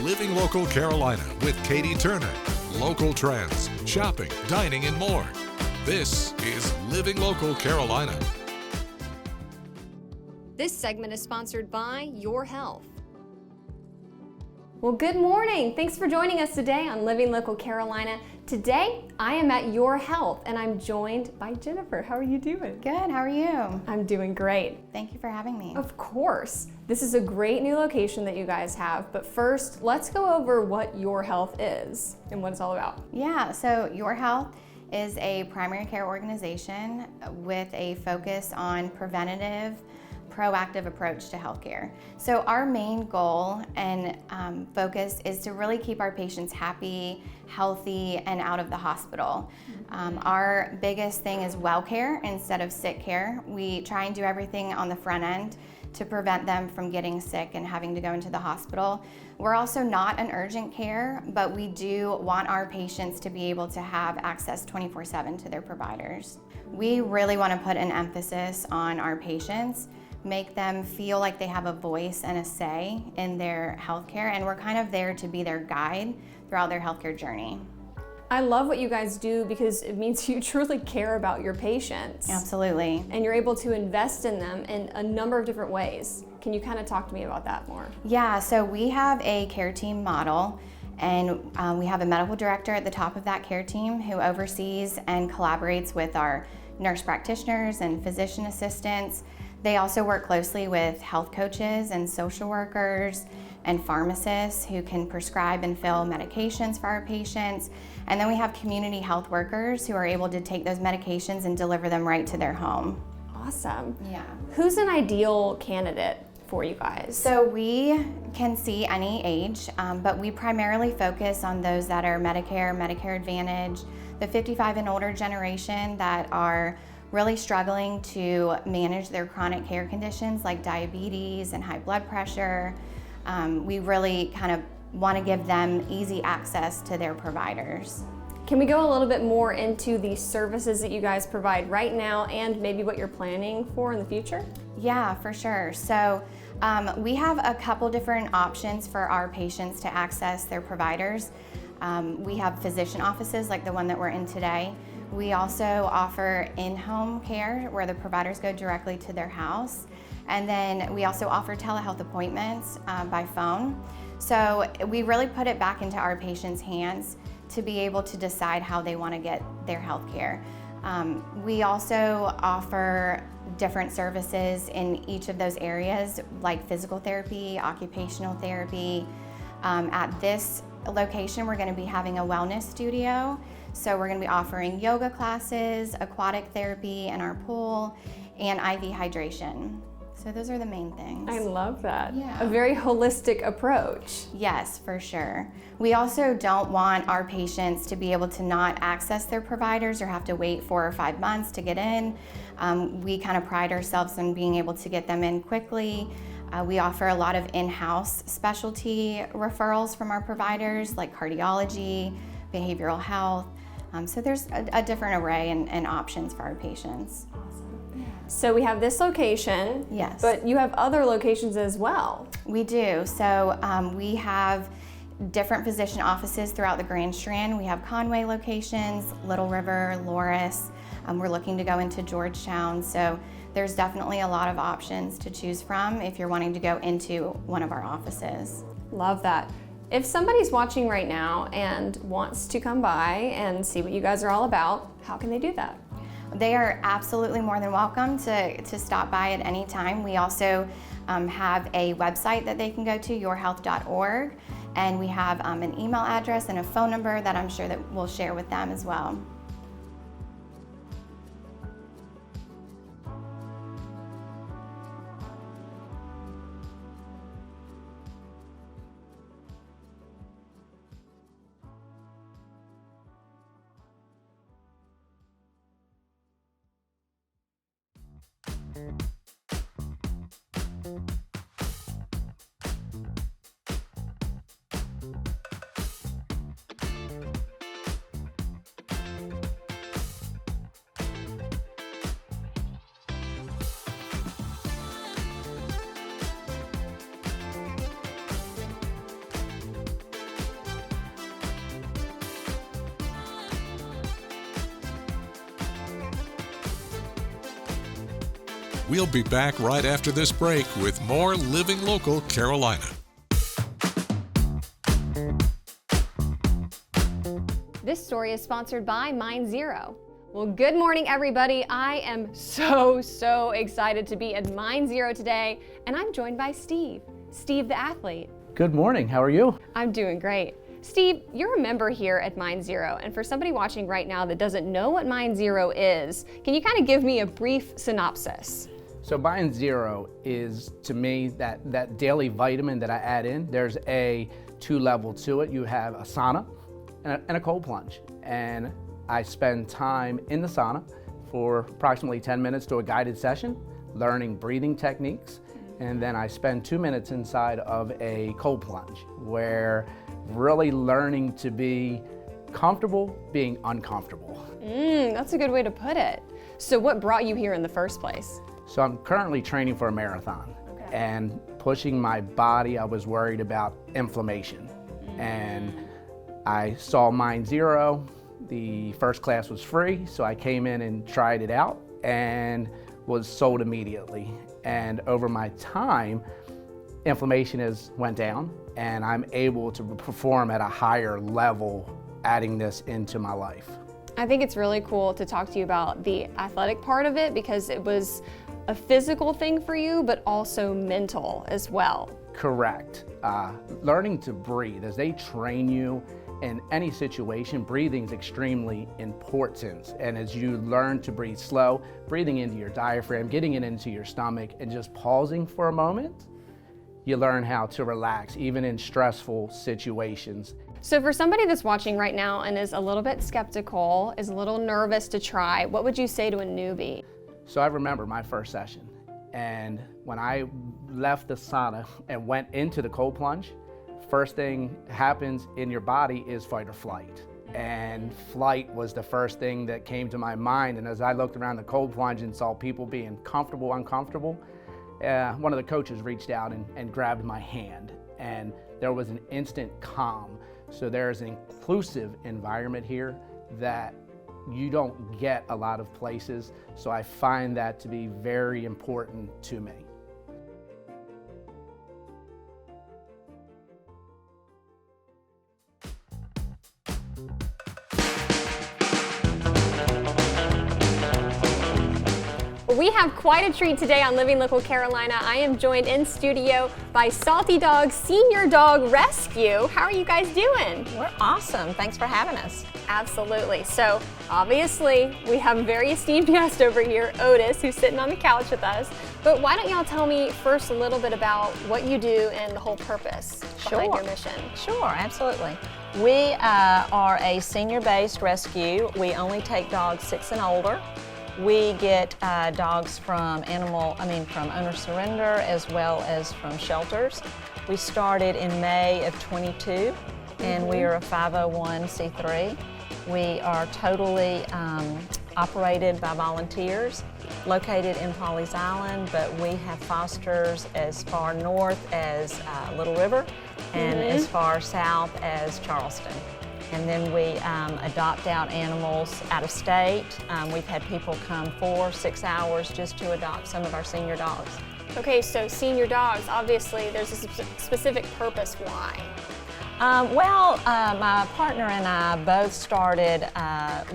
Living Local Carolina with Katie Turner. Local trends, shopping, dining, and more. This is Living Local Carolina. This segment is sponsored by Your Health. Well, good morning. Thanks for joining us today on Living Local Carolina. Today, I am at Your Health, and I'm joined by Jennifer. How are you doing? Good, how are you? I'm doing great. Thank you for having me. Of course. This is a great new location that you guys have, but first, let's go over what Your Health is and what it's all about. Yeah, so Your Health is a primary care organization with a focus on preventative, proactive approach to healthcare. So our main goal and focus is to really keep our patients happy, healthy, and out of the hospital. Our biggest thing is well care instead of sick care. We try and do everything on the front end to prevent them from getting sick and having to go into the hospital. We're also not an urgent care, but we do want our patients to be able to have access 24/7 to their providers. We really want to put an emphasis on our patients, make them feel like they have a voice and a say in their healthcare, and we're kind of there to be their guide throughout their healthcare journey. I love what you guys do because it means you truly care about your patients. Absolutely. And you're able to invest in them in a number of different ways. Can you kind of talk to me about that more? Yeah, so we have a care team model, and we have a medical director at the top of that care team who oversees and collaborates with our nurse practitioners and physician assistants. They also work closely with health coaches and social workers and pharmacists who can prescribe and fill medications for our patients. And then we have community health workers who are able to take those medications and deliver them right to their home. Awesome. Yeah. Who's an ideal candidate for you guys? So we can see any age, but we primarily focus on those that are Medicare, Medicare Advantage, the 55 and older generation that are really struggling to manage their chronic care conditions like diabetes and high blood pressure. We really kind of want to give them easy access to their providers. Can we go a little bit more into the services that you guys provide right now and maybe what you're planning for in the future? Yeah, for sure. So we have a couple different options for our patients to access their providers. We have physician offices like the one that we're in today. We also offer in-home care where the providers go directly to their house. And then we also offer telehealth appointments by phone. So we really put it back into our patients' hands to be able to decide how they want to get their health care. We also offer different services in each of those areas like physical therapy, occupational therapy. At this location, we're going to be having a wellness studio. So we're going to be offering yoga classes, aquatic therapy in our pool, and IV hydration. So those are the main things. I love that. Yeah. A very holistic approach. Yes, for sure. We also don't want our patients to be able to not access their providers or have to wait 4 or 5 months to get in. We kind of pride ourselves on being able to get them in quickly. We offer a lot of in-house specialty referrals from our providers like cardiology, behavioral health. So there's a different array and options for our patients. So we have this location, Yes. but you have other locations as well. We do. So we have different physician offices throughout the Grand Strand. We have Conway locations, Little River, Loris. We're looking to go into Georgetown. So there's definitely a lot of options to choose from if you're wanting to go into one of our offices. Love that. If somebody's watching right now and wants to come by and see what you guys are all about, how can they do that? They are absolutely more than welcome to stop by at any time. We also have a website that they can go to, yourhealth.org, and we have an email address and a phone number that I'm sure that we'll share with them as well. We'll be back right after this break with more Living Local Carolina. This story is sponsored by Mind Zero. Well, good morning, everybody. I am so excited to be at Mind Zero today, and I'm joined by Steve the athlete. Good morning, how are you? I'm doing great. Steve, you're a member here at Mind Zero, and for somebody watching right now that doesn't know what Mind Zero is, can you kind of give me a brief synopsis? So Mind Zero is, to me, that daily vitamin that I add in. There's a 2-level to it. You have a sauna and a cold plunge. And I spend time in the sauna for approximately 10 minutes to a guided session, learning breathing techniques. And then I spend 2 minutes inside of a cold plunge, where really learning to be comfortable being uncomfortable. That's a good way to put it. So what brought you here in the first place? So I'm currently training for a marathon. And pushing my body, I was worried about inflammation. And I saw Mind Zero. The first class was free, so I came in and tried it out and was sold immediately. And over my time, inflammation went down, and I'm able to perform at a higher level, adding this into my life. I think it's really cool to talk to you about the athletic part of it, because it was a physical thing for you, but also mental as well. Correct. Learning to breathe, as they train you in any situation, breathing is extremely important. And as you learn to breathe slow, breathing into your diaphragm, getting it into your stomach, and just pausing for a moment, you learn how to relax, even in stressful situations. So for somebody that's watching right now and is a little bit skeptical, is a little nervous to try, what would you say to a newbie? So I remember my first session, and when I left the sauna and went into the cold plunge, first thing happens in your body is fight or flight. And flight was the first thing that came to my mind. And as I looked around the cold plunge and saw people being comfortable, uncomfortable, one of the coaches reached out and grabbed my hand, and there was an instant calm. So there's an inclusive environment here that you don't get a lot of places. So I find that to be very important to me. We have quite a treat today on Living Local Carolina. I am joined in studio by Salty Dog Senior Dog Rescue. How are you guys doing? We're awesome. Thanks for having us. Absolutely. So obviously we have a very esteemed guest over here, Otis, who's sitting on the couch with us. But why don't y'all tell me first a little bit about what you do and the whole purpose behind your mission? Sure, absolutely. We are a senior-based rescue. We only take dogs 6 and older. We get dogs from owner surrender, as well as from shelters. We started in May of 22, and we are a 501c3. We are totally operated by volunteers, located in Pawleys Island, but we have fosters as far north as Little River and as far south as Charleston. And then we adopt out animals out of state. We've had people come 4-6 hours just to adopt some of our senior dogs. Okay, so senior dogs, obviously there's a specific purpose why. My partner and I both started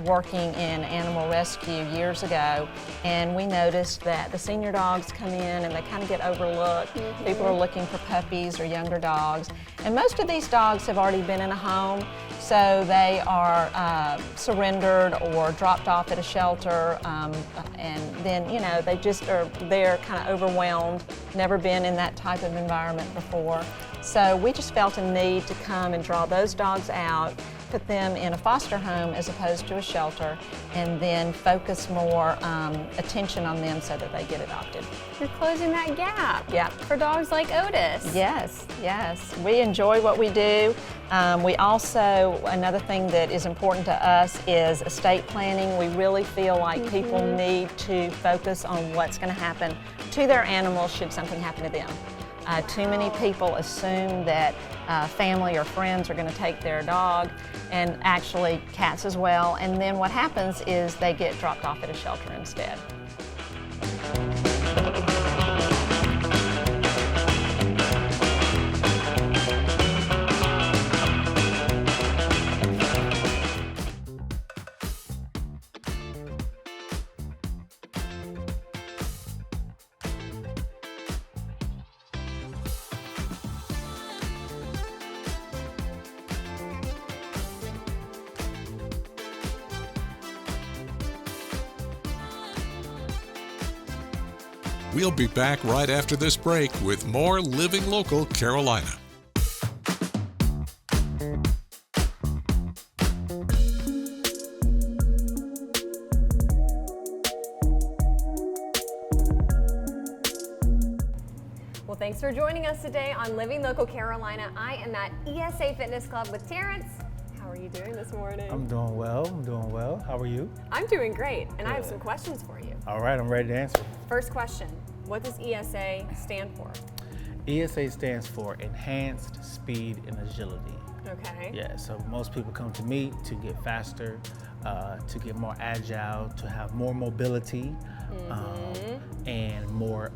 working in animal rescue years ago, and we noticed that the senior dogs come in and they kind of get overlooked. People are looking for puppies or younger dogs, and most of these dogs have already been in a home, so they are surrendered or dropped off at a shelter, and then they just are there kind of overwhelmed, never been in that type of environment before. So we just felt a need to come and draw those dogs out, put them in a foster home as opposed to a shelter, and then focus more attention on them so that they get adopted. You're closing that gap for dogs like Otis. Yes. We enjoy what we do. We also, another thing that is important to us is estate planning. We really feel like people need to focus on what's going to happen to their animals should something happen to them. Too many people assume that family or friends are going to take their dog, and actually cats as well, and then what happens is they get dropped off at a shelter instead. We'll be back right after this break with more Living Local Carolina. Well, thanks for joining us today on Living Local Carolina. I am at ESA Fitness Club with Terrence. How are you doing this morning? I'm doing well. How are you? I'm doing great, and I have some questions for you. All right, I'm ready to answer. First question, what does ESA stand for? ESA stands for Enhanced Speed and Agility. Okay. Yeah, so most people come to me to get faster, to get more agile, to have more mobility, and more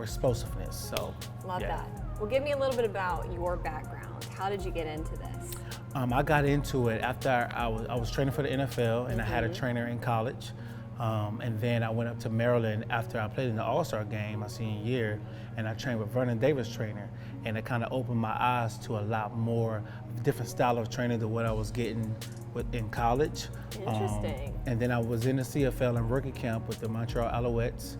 explosiveness. So Love yeah. that. Well, give me a little bit about your background. How did you get into this? I got into it after I was training for the NFL, and I had a trainer in college. And then I went up to Maryland after I played in the All-Star game my senior year, and I trained with Vernon Davis trainer, and it kind of opened my eyes to a lot more different style of training than what I was getting in college. Interesting. And then I was in the CFL in rookie camp with the Montreal Alouettes,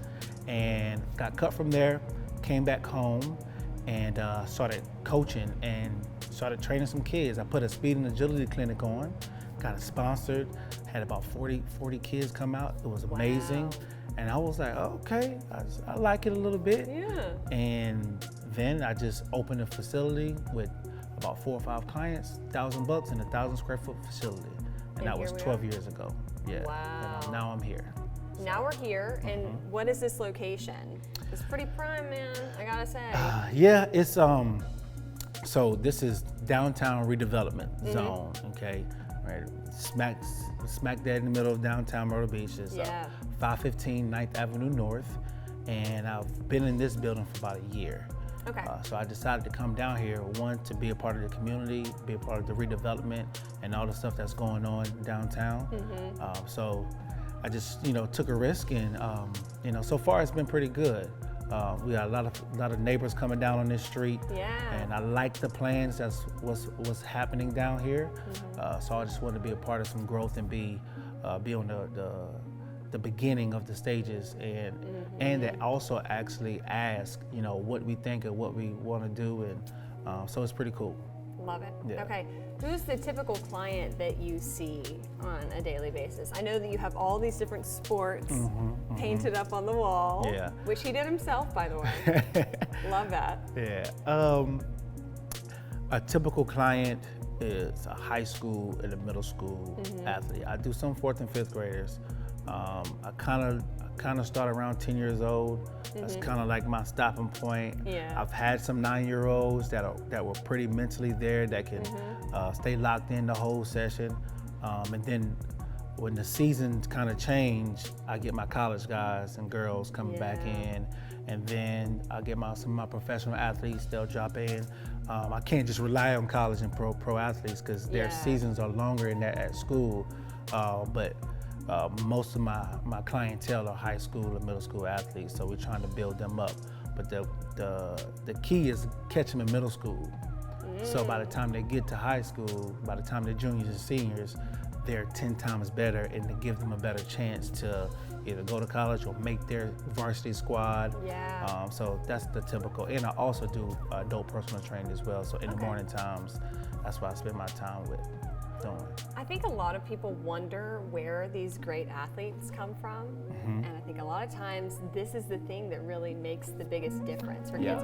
and got cut from there, came back home, and started coaching and started training some kids. I put a speed and agility clinic on, got it sponsored, had about 40 kids come out. It was amazing. Wow. And I was like, okay, I like it a little bit. Yeah. And then I just opened a facility with about 4 or 5 clients, $1,000 in a 1,000 square foot facility. And that here was we 12 are. years ago. Yeah. Wow. And now I'm here. Now we're here, and what is this location? It's pretty prime, man, I gotta say. Yeah, it's so this is downtown redevelopment zone, okay? Right, smack dead in the middle of downtown Myrtle Beach is Yeah. 515 9th Avenue North, and I've been in this building for about a year. Okay. So I decided to come down here, one, to be a part of the community, be a part of the redevelopment and all the stuff that's going on downtown. So I just, took a risk, and so far it's been pretty good. We got a lot of neighbors coming down on this street, Yeah. and I like the plans that's what's happening down here. So I just wanted to be a part of some growth and be on the beginning of the stages, and that also actually ask what we think and what we want to do, and so it's pretty cool. Love it. Yeah. Okay, who's the typical client that you see on a daily basis? I know that you have all these different sports painted up on the wall, Yeah. which he did himself, by the way. Love that. Yeah. A typical client is a high school and a middle school athlete. I do some 4th and 5th graders. I kind of start around 10 years old. That's kind of like my stopping point. Yeah. I've had some 9-year-olds that were pretty mentally there, that can stay locked in the whole session. And then when the seasons kind of change, I get my college guys and girls coming back in, and then I get some of my professional athletes. They'll drop in. I can't just rely on college and pro athletes, because their seasons are longer in that at school. But most of my clientele are high school and middle school athletes, so we're trying to build them up. But the key is catch them in middle school. So by the time they get to high school, by the time they're juniors and seniors, they're 10 times better, and to give them a better chance to either go to college or make their varsity squad. Yeah. So that's the typical. And I also do adult personal training as well. So in the morning times, that's what I spend my time with doing. I think a lot of people wonder where these great athletes come from, and I think a lot of times this is the thing that really makes the biggest difference for kids.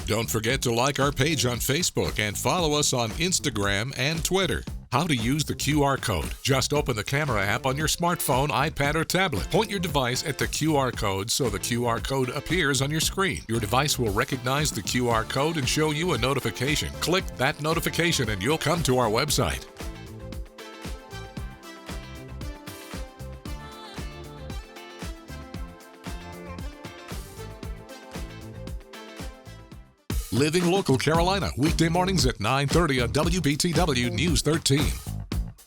Don't forget to like our page on Facebook and follow us on Instagram and Twitter. How to use the QR code. Just open the camera app on your smartphone, iPad, or tablet. Point your device at the QR code so the QR code appears on your screen. Your device will recognize the QR code and show you a notification. Click that notification and you'll come to our website. Living Local Carolina, weekday mornings at 9:30 on WBTW News 13.